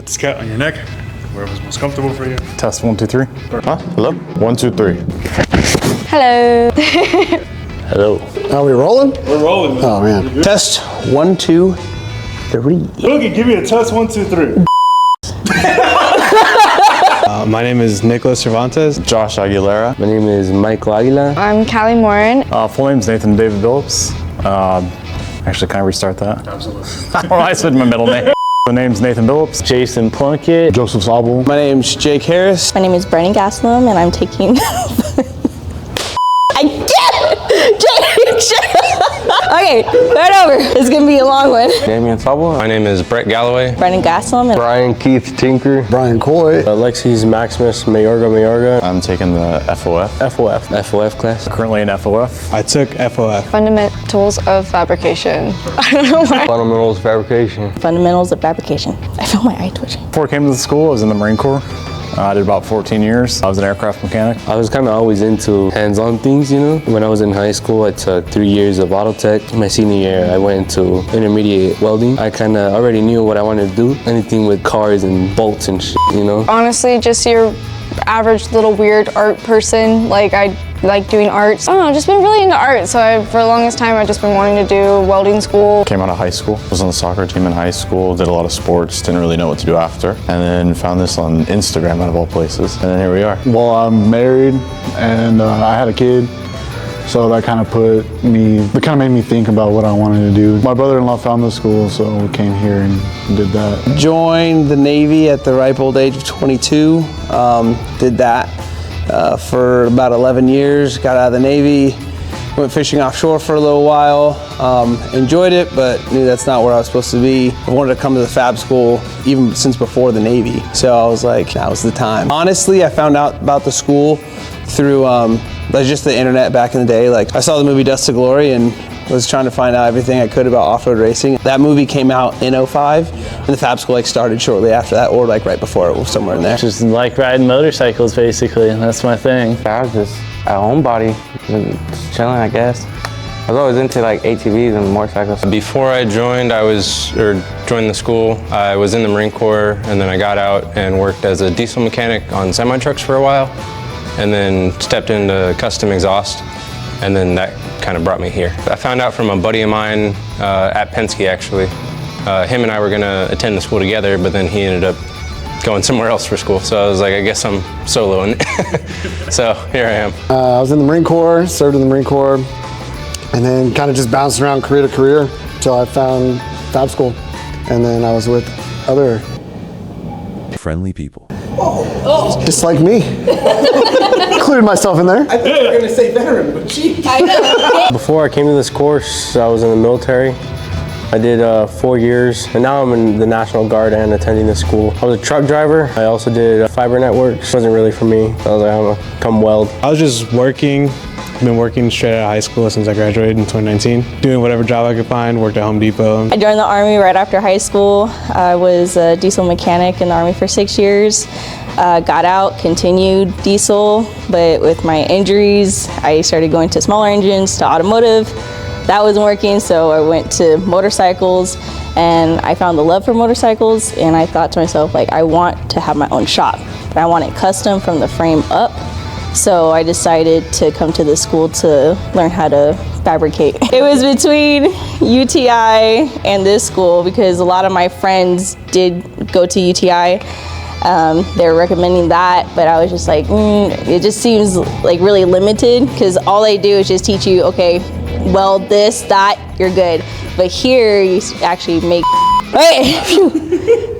Put this cat on your neck, wherever's most comfortable for you. Test 1, 2, 3. Huh? Hello? 1, 2, 3. Hello. Hello. Are we rolling? We're rolling. Oh man. Test 1, 2, 3. Look, give me a test 1, 2, 3. My name is Nicholas Cervantes. Josh Aguilera. My name is Michael Aguila. I'm Callie Morin. Full name's Nathan David Phillips. Actually, can I restart that? Absolutely. I don't know, I said my middle name. The name's Nathan Phillips. Jason Plunkett. Joseph Sobel. My name's Jake Harris. My name is Brennan Gaslam, and I'm taking. I get it! Okay, start over. It's gonna be a long one. Damian Sobel. My name is Brett Galloway. Brennan Gaslam, and Brian Keith Tinker. Brian Coy. Alexis Maximus Mayorga. I'm taking the FOF. FOF class. Currently in FOF. I took FOF. Fundamentals of Fabrication. I don't know why. Fundamentals of Fabrication. Fundamentals of Fabrication. I feel my eye twitching. Before I came to the school, I was in the Marine Corps. I did about 14 years. I was an aircraft mechanic. I was kind of always into hands-on things, you know. When I was in high school, I took 3 years of auto tech. My senior year, I went into intermediate welding. I kind of already knew what I wanted to do. Anything with cars and bolts and shit, you know. Honestly, just your average little weird art person. Like, I like doing art. I don't know, just been really into art. So for the longest time, I've just been wanting to do welding school. Came out of high school. Was on the soccer team in high school. Did a lot of sports. Didn't really know what to do after. And then found this on Instagram out of all places. And then here we are. Well, I'm married and I had a kid. So that kind of made me think about what I wanted to do. My brother-in-law found the school, so we came here and did that. Joined the Navy at the ripe old age of 22. Did that for about 11 years. Got out of the Navy. Went fishing offshore for a little while. Enjoyed it, but knew that's not where I was supposed to be. I wanted to come to the Fab School even since before the Navy. So I was like, that was the time. Honestly, I found out about the school through just the internet back in the day. Like, I saw the movie Dust to Glory and was trying to find out everything I could about off-road racing. That movie came out in 05, and the Fab School started shortly after that, or right before it, was somewhere in there. Just like riding motorcycles, basically. That's my thing. I was just at homebody, just chilling, I guess. I was always into like ATVs and motorcycles. Before I joined joined the school, I was in the Marine Corps, and then I got out and worked as a diesel mechanic on semi-trucks for a while, and then stepped into custom exhaust, and then that kind of brought me here. I found out from a buddy of mine at Penske, actually. Him and I were gonna attend the school together, but then he ended up going somewhere else for school. So I was like, I guess I'm soloing. So here I am. I was in the Marine Corps, served in the Marine Corps, and then kind of just bounced around career to career until I found Fab School. And then I was with other friendly people. Just like me. Included myself in there. I thought you were going to say veteran, but geez. I know. Before I came to this course, I was in the military. I did 4 years, and now I'm in the National Guard and attending this school. I was a truck driver. I also did fiber networks. It wasn't really for me. I was like, I'm gonna come weld. I was just working. Been working straight out of high school since I graduated in 2019. Doing whatever job I could find, worked at Home Depot. I joined the Army right after high school. I was a diesel mechanic in the Army for 6 years. Got out, continued diesel, but with my injuries, I started going to smaller engines, to automotive. That wasn't working, so I went to motorcycles, and I found the love for motorcycles, and I thought to myself, like, I want to have my own shop, but I want it custom from the frame up. So I decided to come to the school to learn how to fabricate. It was between UTI and this school because a lot of my friends did go to UTI. They were recommending that, but I was just like, it just seems like really limited because all they do is just teach you, okay, weld this, that, you're good. But here you actually make, okay,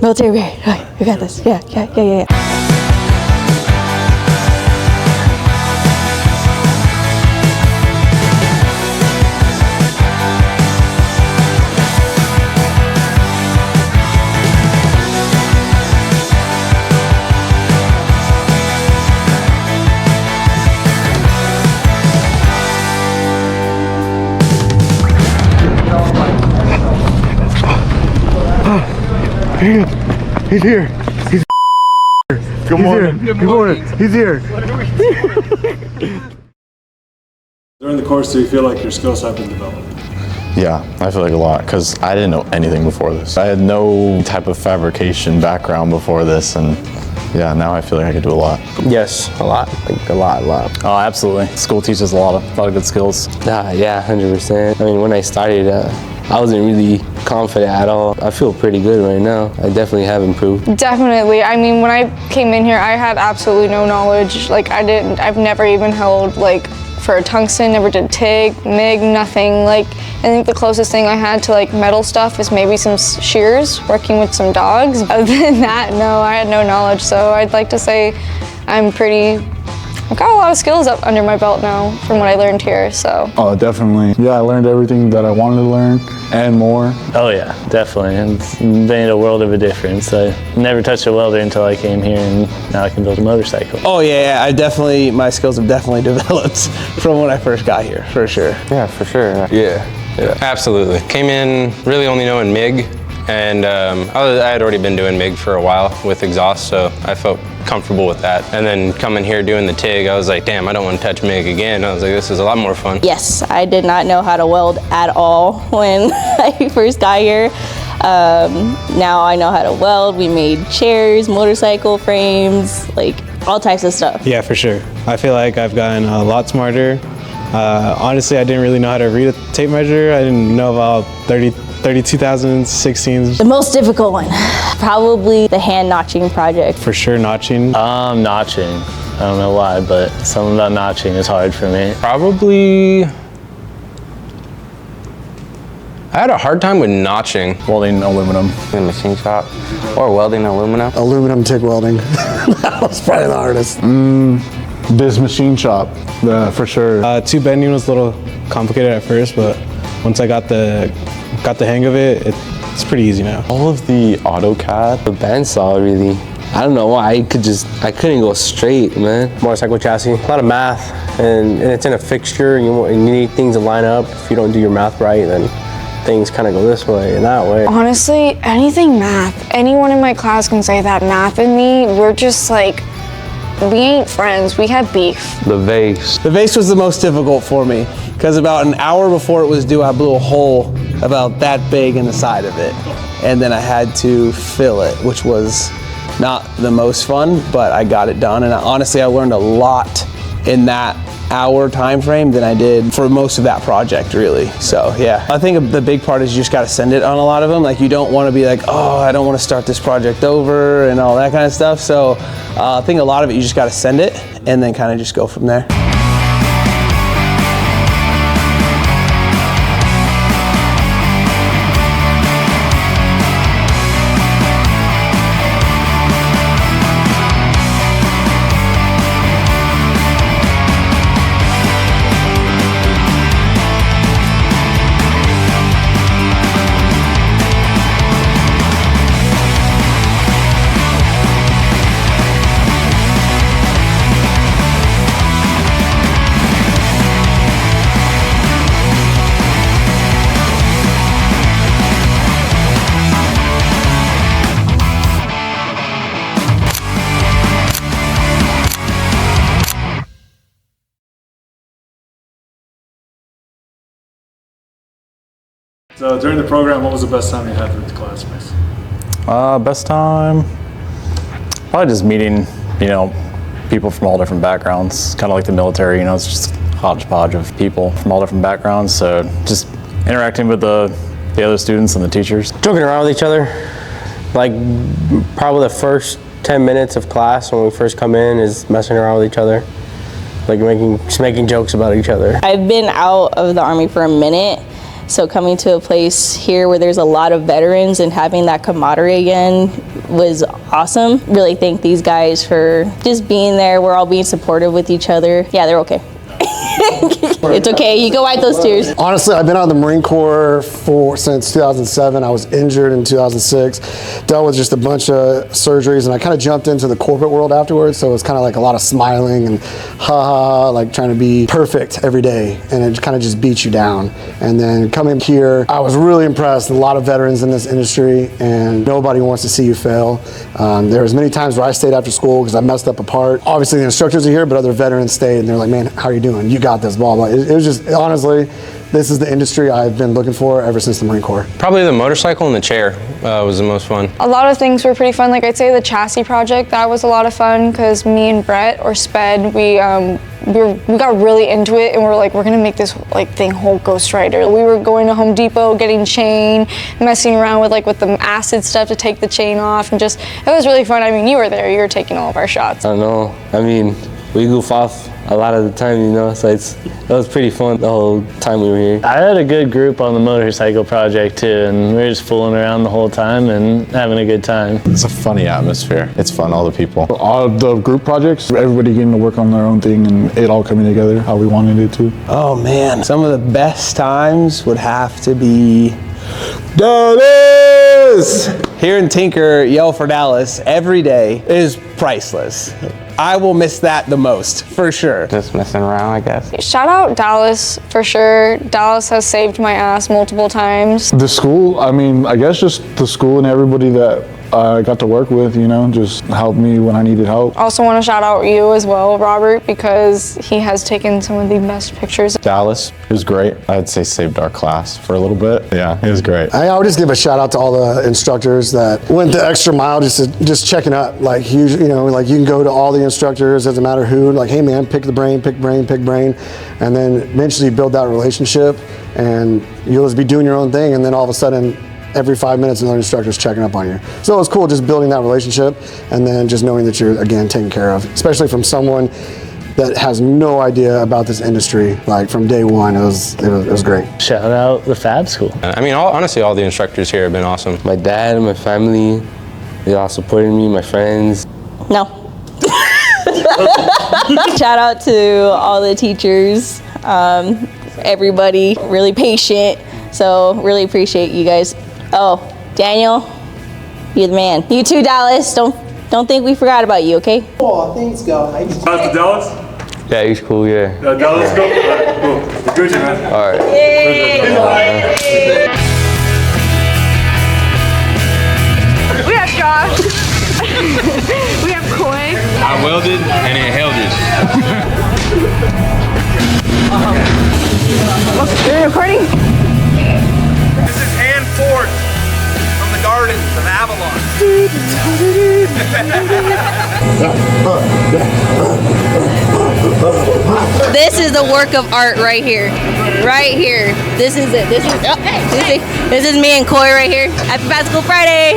military grade, okay, you got this, yeah. He's here. He's Good morning. Good morning. He's here. During the course, do you feel like your skills have been developed? Yeah, I feel like a lot, because I didn't know anything before this. I had no type of fabrication background before this, and yeah, now I feel like I could do a lot. Yes, a lot, like a lot. Oh, absolutely. School teaches a lot of good skills. Yeah, 100%. I mean, when I started, I wasn't really confident at all. I feel pretty good right now. I definitely have improved. Definitely. I mean, when I came in here, I had absolutely no knowledge. Like, I've never even held, like, for a tungsten, never did TIG, MIG, nothing. Like, I think the closest thing I had to like metal stuff is maybe some shears, working with some dogs. Other than that, no, I had no knowledge. So I'd like to say I've got a lot of skills up under my belt now from what I learned here, so. Oh, definitely. Yeah, I learned everything that I wanted to learn and more. Oh yeah, definitely. It's made a world of a difference. I never touched a welder until I came here, and now I can build a motorcycle. Oh yeah, my skills have definitely developed from when I first got here, for sure. Yeah, for sure. Yeah, absolutely. Came in really only knowing MIG, and I had already been doing MIG for a while with exhaust, so I felt comfortable with that. And then coming here doing the TIG, I was like, damn, I don't want to touch MIG again. I was like, this is a lot more fun. Yes, I did not know how to weld at all when I first got here. Now I know how to weld. We made chairs, motorcycle frames, like all types of stuff. Yeah, for sure. I feel like I've gotten a lot smarter. Honestly, I didn't really know how to read a tape measure. I didn't know about 32,016s. The most difficult one, probably the hand notching project. For sure, notching. Notching. I don't know why, but something about notching is hard for me. Probably, I had a hard time with notching. Welding aluminum. In a machine shop, or welding aluminum. Aluminum TIG welding. That was probably the hardest. This machine shop, for sure. Tube bending was a little complicated at first, but once I got the hang of it, it's pretty easy now. All of the AutoCAD. The bandsaw, really. I don't know why, I couldn't go straight, man. Motorcycle chassis, a lot of math, and it's in a fixture, and you need things to line up. If you don't do your math right, then things kind of go this way and that way. Honestly, anything math. Anyone in my class can say that math and me, we're just like, we ain't friends, we have beef. The vase. The vase was the most difficult for me, because about an hour before it was due, I blew a hole about that big in the side of it. And then I had to fill it, which was not the most fun, but I got it done. And honestly, I learned a lot in that hour time frame than I did for most of that project, really. So yeah, I think the big part is you just got to send it on a lot of them. Like, you don't want to be like, oh, I don't want to start this project over and all that kind of stuff. So I think a lot of it, you just got to send it and then kind of just go from there. So during the program, what was the best time you had with the classmates? Best time, probably just meeting, people from all different backgrounds. Kind of like the military, it's just a hodgepodge of people from all different backgrounds. So just interacting with the other students and the teachers. Joking around with each other. Like, probably the first 10 minutes of class when we first come in is messing around with each other. Like just making jokes about each other. I've been out of the Army for a minute. So coming to a place here where there's a lot of veterans and having that camaraderie again was awesome. Really thank these guys for just being there. We're all being supportive with each other. Yeah, they're okay. It's okay, you can wipe those tears. Honestly, I've been out of the Marine Corps since 2007. I was injured in 2006, dealt with just a bunch of surgeries, and I kind of jumped into the corporate world afterwards, so it was kind of like a lot of smiling and ha-ha, like trying to be perfect every day, and it kind of just beats you down. And then coming here, I was really impressed. A lot of veterans in this industry, and nobody wants to see you fail. There was many times where I stayed after school because I messed up a part. Obviously the instructors are here, but other veterans stayed, and they're like, man, how are you doing? You got this, blah, blah. it was just, honestly, this is the industry I've been looking for ever since the Marine Corps. Probably the motorcycle and the chair was the most fun. A lot of things were pretty fun. Like I'd say the chassis project, that was a lot of fun because me and Brett, or Sped, we got really into it and we're like, we're gonna make this thing whole Ghost Rider. We were going to Home Depot, getting chain, messing around with the acid stuff to take the chain off, and just, it was really fun. I mean, you were there, you were taking all of our shots. I know, I mean, we goof off a lot of the time, you know, so it was pretty fun the whole time we were here. I had a good group on the motorcycle project too, and we were just fooling around the whole time and having a good time. It's a funny atmosphere. It's fun, all the people. All of the group projects, everybody getting to work on their own thing and it all coming together how we wanted it to. Oh man, some of the best times would have to be Dallas! Hearing Tinker yell for Dallas every day is priceless. I will miss that the most, for sure. Just messing around, I guess. Shout out Dallas, for sure. Dallas has saved my ass multiple times. The school, I mean, I guess just the school and everybody that I got to work with, you know, just helped me when I needed help. Also want to shout out you as well, Robert, because he has taken some of the best pictures. Dallas, it was great. I'd say saved our class for a little bit. Yeah, it was great. I would just give a shout out to all the instructors that went the extra mile just checking up. Like, you know, like you can go to all the instructors, doesn't matter who, like, hey man, pick brain. And then eventually build that relationship and you'll just be doing your own thing. And then all of a sudden, every 5 minutes another instructor's checking up on you. So it was cool just building that relationship and then just knowing that you're, again, taken care of, especially from someone that has no idea about this industry. Like from day one, it was great. Shout out the Fab School. I mean, honestly, all the instructors here have been awesome. My dad and my family, they all supported me, my friends. No. Shout out to all the teachers, everybody, really patient. So really appreciate you guys. Oh, Daniel, you're the man. You too, Dallas. Don't think we forgot about you, okay? Oh, thanks, guys. Shout out to Dallas. Yeah, he's cool, yeah. Dallas, go. All right, cool. Gucci, man. All right. Yay! We have Josh. We have Coy. I welded and it held it. Are you recording? This is hand forged from the gardens of Avalon. This is the work of art right here. Right here. This is it. This is me and Coy right here. Happy Fab School Friday.